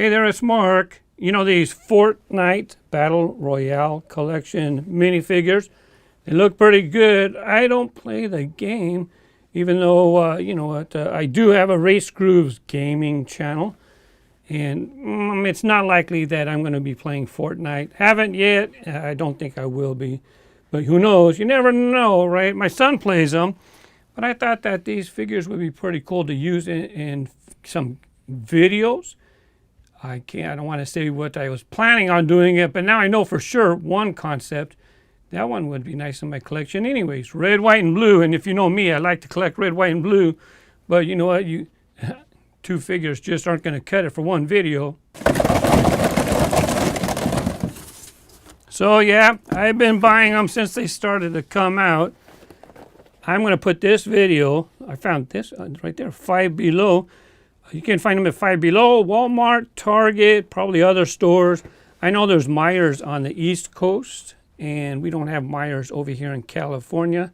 Hey there, it's Mark. You know these Fortnite Battle Royale Collection minifigures? They look pretty good. I don't play the game, even though, you know what, I do have a Race Grooves gaming channel. And it's not likely that I'm going to be playing Fortnite. Haven't yet. I don't think I will be. But who knows? You never know, right? My son plays them. But I thought that these figures would be pretty cool to use in some videos. I don't want to say what I was planning on doing it, but now I know for sure one concept. That one would be nice in my collection anyways. Red, white, and blue. And if you know me, I like to collect red, white, and blue. But you know what? Two figures just aren't going to cut it for one video. So yeah, I've been buying them since they started to come out. I'm going to put this video, I found this right there, Five Below. You can find them at Five Below, Walmart, Target, probably other stores. I know there's Myers on the East Coast, and we don't have Myers over here in California.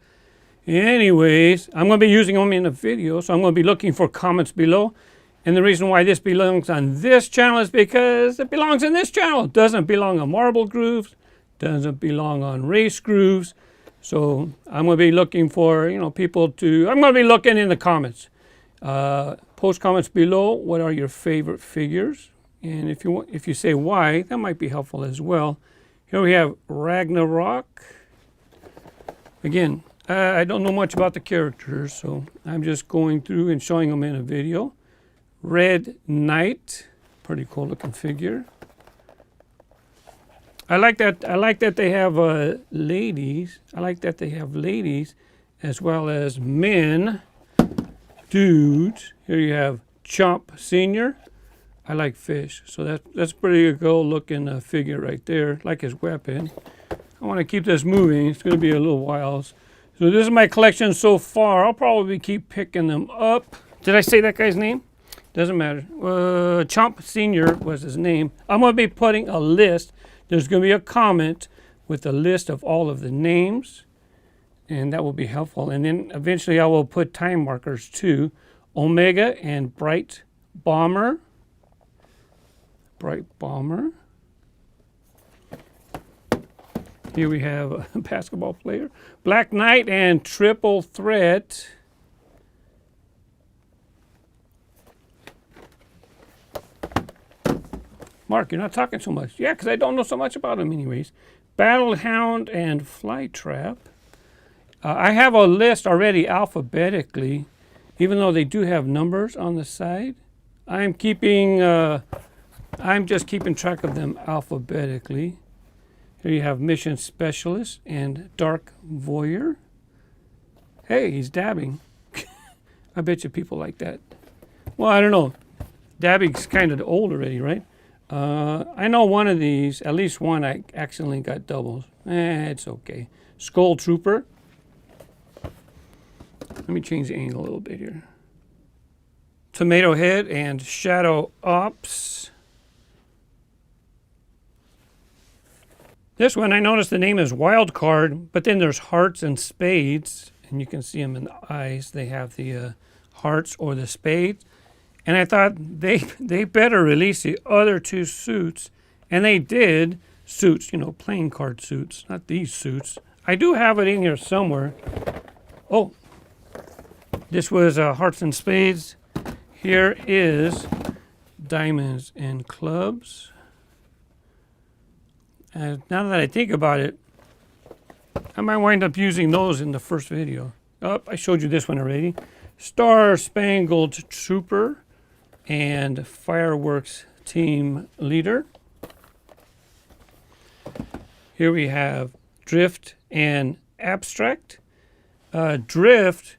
Anyways, I'm going to be using them in a video, so I'm going to be looking for comments below. And the reason why this belongs on this channel is because it belongs in this channel. It doesn't belong on Marble Grooves, doesn't belong on Race Grooves. So I'm going to be looking for, you know, people to, I'm going to be looking in the comments. Post comments below, what are your favorite figures? And if you say why, that might be helpful as well. Here we have Ragnarok. Again, I don't know much about the characters, so I'm just going through and showing them in a video. Red Knight, pretty cool looking figure. I like that they have ladies. I like that they have ladies as well as men, dudes. Here you have Chomp Sr. I like fish, so that's pretty cool looking figure right there. Like his weapon. I want to keep this moving. It's going to be a little while. So this is my collection so far. I'll probably keep picking them up. Did I say that guy's name? Doesn't matter. Chomp Sr. was his name. I'm going to be putting a list. There's going to be a comment with a list of all of the names, and that will be helpful. And then eventually I will put time markers too. Omega and Brite Bomber. Brite Bomber. Here we have a basketball player. Black Knight and Triple Threat. Mark, you're not talking so much. Yeah, because I don't know so much about them anyways. Battle Hound and Flytrap. I have a list already alphabetically, even though they do have numbers on the side. I'm just keeping track of them alphabetically. Here you have Mission Specialist and Dark Voyager. Hey, he's dabbing. I bet you people like that. Well, I don't know. Dabbing's kind of old already, right? I know one of these, at least one, I accidentally got doubles. It's okay. Skull Trooper. Let me change the angle a little bit here. Tomato Head and Shadow Ops. This one, I noticed the name is Wild Card, but then there's hearts and spades, and you can see them in the eyes. They have the hearts or the spades. And I thought they better release the other two suits. And they did. Suits, you know, playing card suits, not these suits. I do have it in here somewhere. Oh, this was Hearts and Spades. Here is Diamonds and Clubs. And now that I think about it, I might wind up using those in the first video. Oh, I showed you this one already. Star-Spangled Trooper and Fireworks Team Leader. Here we have Drift and Abstract. Drift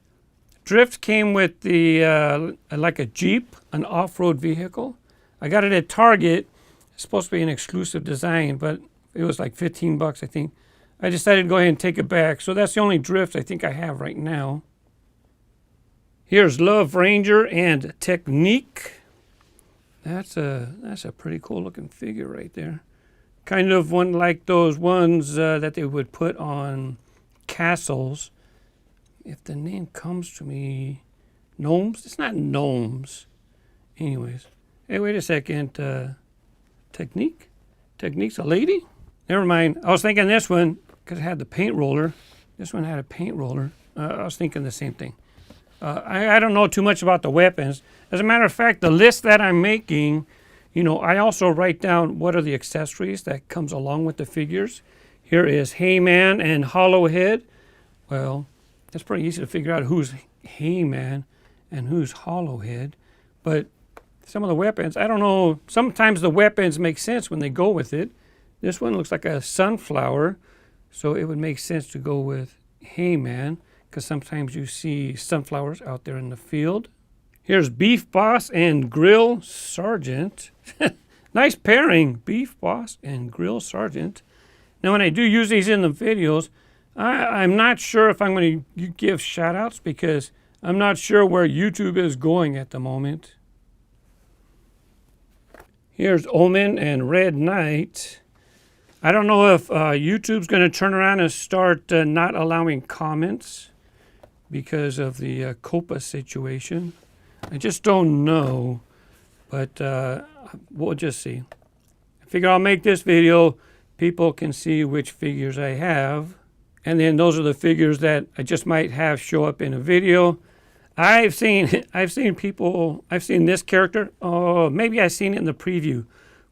came with the like a Jeep, an off-road vehicle. I got it at Target. It's supposed to be an exclusive design, but it was like 15 bucks, I think. I decided to go ahead and take it back. So that's the only Drift I think I have right now. Here's Love Ranger and Technique. That's a pretty cool looking figure right there. Kind of one like those ones that they would put on castles. If the name comes to me, gnomes? It's not gnomes. Anyways, Hey, wait a second. Technique? Technique's a lady? Never mind. I was thinking this one, because it had the paint roller. This one had a paint roller. I was thinking the same thing. I don't know too much about the weapons. As a matter of fact, the list that I'm making, you know, I also write down what are the accessories that comes along with the figures. Here is Heyman and Hollowhead. Well, it's pretty easy to figure out who's Heyman and who's Hollowhead. But some of the weapons, I don't know. Sometimes the weapons make sense when they go with it. This one looks like a sunflower, so it would make sense to go with Heyman, because sometimes you see sunflowers out there in the field. Here's Beef Boss and Grill Sergeant. Nice pairing, Beef Boss and Grill Sergeant. Now, when I do use these in the videos, I'm not sure if I'm going to give shout outs, because I'm not sure where YouTube is going at the moment. Here's Omen and Red Knight. I don't know if YouTube's going to turn around and start not allowing comments because of the COPA situation. I just don't know, but we'll just see. I figure I'll make this video. People can see which figures I have, and then those are the figures that I just might have show up in a video. I've seen people, I've seen this character. Oh, maybe I've seen it in the preview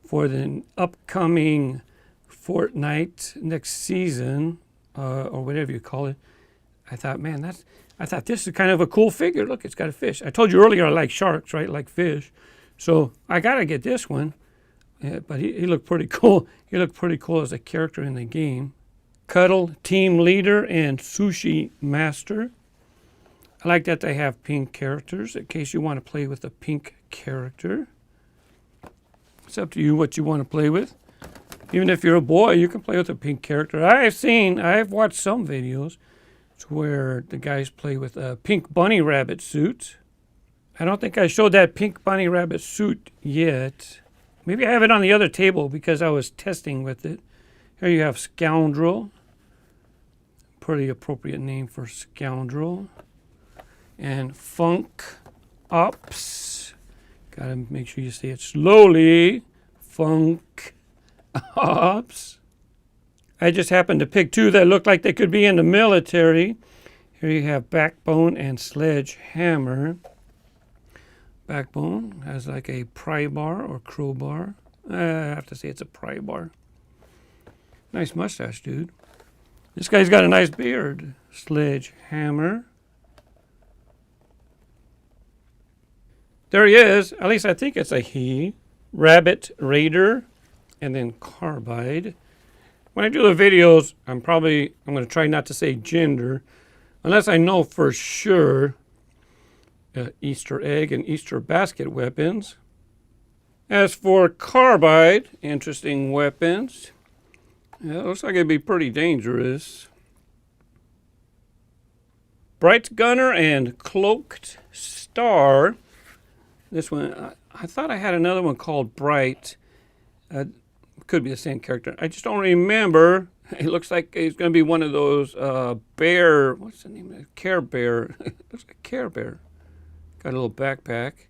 for the upcoming Fortnite next season, or whatever you call it. I thought, man, I thought this is kind of a cool figure. Look, it's got a fish. I told you earlier I like sharks, right? Like fish. So I got to get this one. Yeah, but he looked pretty cool. He looked pretty cool as a character in the game. Cuddle, Team Leader, and Sushi Master. I like that they have pink characters in case you want to play with a pink character. It's up to you what you want to play with. Even if you're a boy, you can play with a pink character. I've watched some videos where the guys play with a pink bunny rabbit suit. I don't think I showed that pink bunny rabbit suit yet. Maybe I have it on the other table because I was testing with it. Here you have Scoundrel. Pretty appropriate name for Scoundrel. And Funk Ops. Gotta make sure you say it slowly. Funk Ops. I just happened to pick two that look like they could be in the military. Here you have Backbone and Sledgehammer. Backbone has like a pry bar or crowbar. I have to say it's a pry bar. Nice mustache, dude. This guy's got a nice beard. Sledgehammer. There he is. At least I think it's a he. Rabbit Raider. And then Carbide. When I do the videos, I'm going to try not to say gender. Unless I know for sure. Easter egg and Easter basket weapons. As for Carbide, interesting weapons. Yeah, it looks like it'd be pretty dangerous. Brite Gunner and Cloaked Star. This one, I thought I had another one called Brite. Could be the same character. I just don't remember. It looks like he's going to be one of those bear. What's the name of it? Care Bear. Looks like Care Bear. Got a little backpack.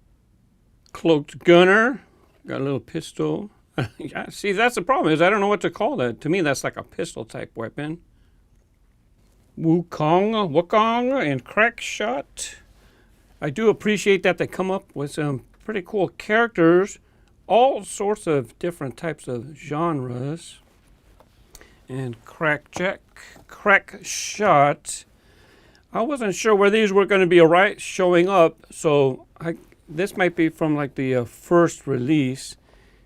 Cloaked Gunner. Got a little pistol. Yeah, see, that's the problem is I don't know what to call that. To me, that's like a pistol type weapon. Wukong and Crackshot. I do appreciate that they come up with some pretty cool characters. All sorts of different types of genres. And Crackshot. I wasn't sure where these were going to be showing up, so this might be from like the first release.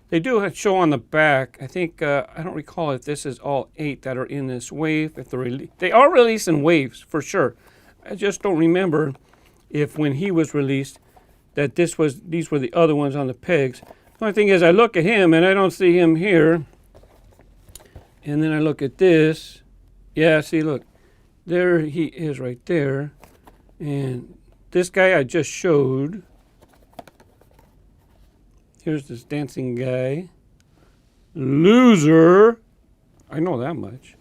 They do show on the back. I think, I don't recall if this is all 8 that are in this wave. If they are releasing waves, for sure. I just don't remember if when he was released that these were the other ones on the pegs. The only thing is I look at him and I don't see him here. And then I look at this. Yeah, see, look. There he is right there. And this guy I just showed. Here's this dancing guy. Loser. I know that much.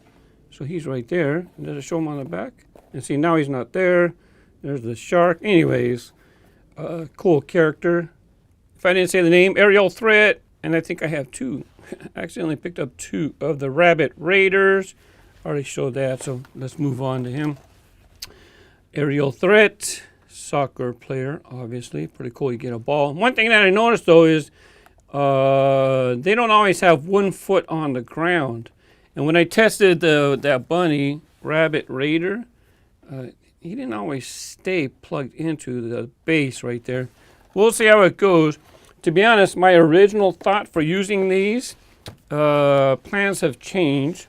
So he's right there. And does it show him on the back? And see, now he's not there. There's the shark. Anyways, cool character. if I didn't say the name, Aerial Threat, and I think I have two. I accidentally picked up two of the Rabbit Raiders. Already showed that, so let's move on to him. Aerial Threat, soccer player, obviously. Pretty cool, you get a ball. One thing that I noticed, though, is they don't always have 1 foot on the ground. And when I tested that bunny, Rabbit Raider, he didn't always stay plugged into the base right there. We'll see how it goes. To be honest, my original thought for using these, plans have changed.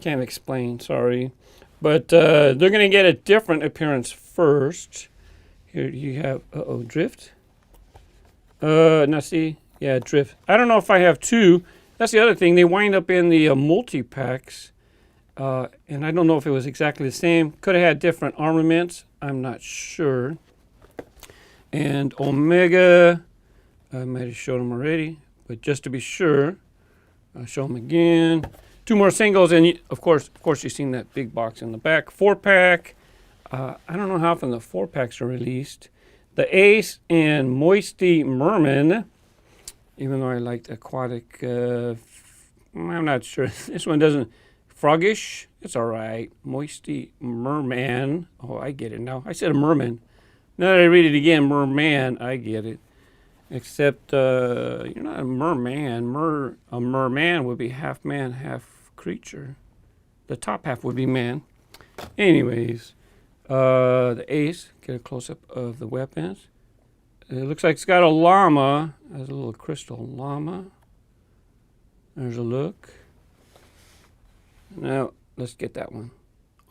Can't explain, sorry. But they're going to get a different appearance first. Here you have, drift. Now see, yeah, drift. I don't know if I have two. That's the other thing. They wind up in the multi-packs. And I don't know if it was exactly the same. Could have had different armaments. I'm not sure. And Omega, I might have showed them already. But just to be sure, I'll show them again. Two more singles, and of course, you've seen that big box in the back. 4-pack. I don't know how often the 4-packs are released. The Ace and Moisty Merman. Even though I like aquatic, I'm not sure. This one doesn't. Froggish. It's all right. Moisty Merman. Oh, I get it now. I said a merman. Now that I read it again, merman, I get it. Except you're not a merman. A merman would be half man, half creature. The top half would be man. Anyways, the Ace. Get a close-up of the weapons. It looks like it's got a llama. There's a little crystal llama. There's a look. Now, let's get that one.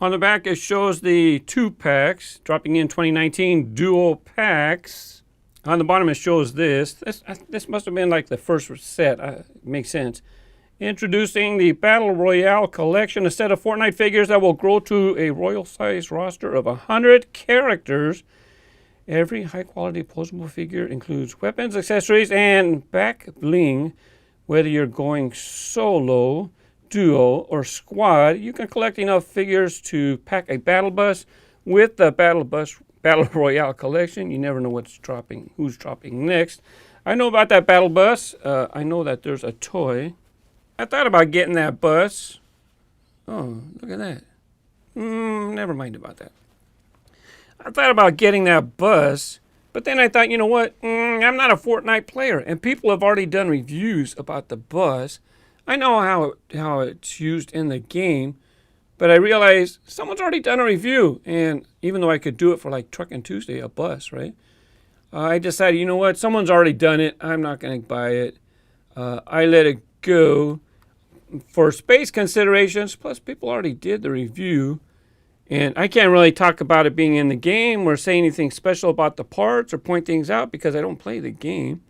On the back, it shows the 2-packs, dropping in 2019 dual packs. On the bottom, it shows this. This must have been like the first set. Makes sense. Introducing the Battle Royale Collection, a set of Fortnite figures that will grow to a royal-sized roster of 100 characters. Every high-quality posable figure includes weapons, accessories, and back bling. Whether you're going solo, duo, or squad, you can collect enough figures to pack a battle bus. With the Battle Royale Collection, you never know who's dropping next. I know about that battle bus. I know that there's a toy. I thought about getting that bus. Oh, look at that. Never mind about that. I thought about getting that bus, but then I thought, you know what? I'm not a Fortnite player, and people have already done reviews about the bus. I know how it's used in the game, but I realized someone's already done a review, and even though I could do it for like Truckin' Tuesday, a bus, right? I decided, you know what? Someone's already done it. I'm not going to buy it. I let it go for space considerations, plus people already did the review. And I can't really talk about it being in the game or say anything special about the parts or point things out because I don't play the game.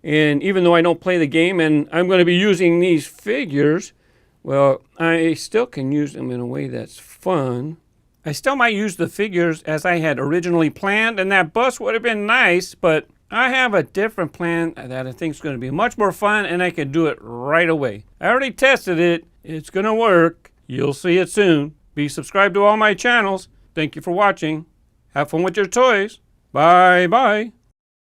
And even though I don't play the game and I'm going to be using these figures, well, I still can use them in a way that's fun. I still might use the figures as I had originally planned, and that bus would have been nice, but I have a different plan that I think is going to be much more fun, and I can do it right away. I already tested it. It's going to work. You'll see it soon. Be subscribed to all my channels. Thank you for watching. Have fun with your toys. Bye-bye.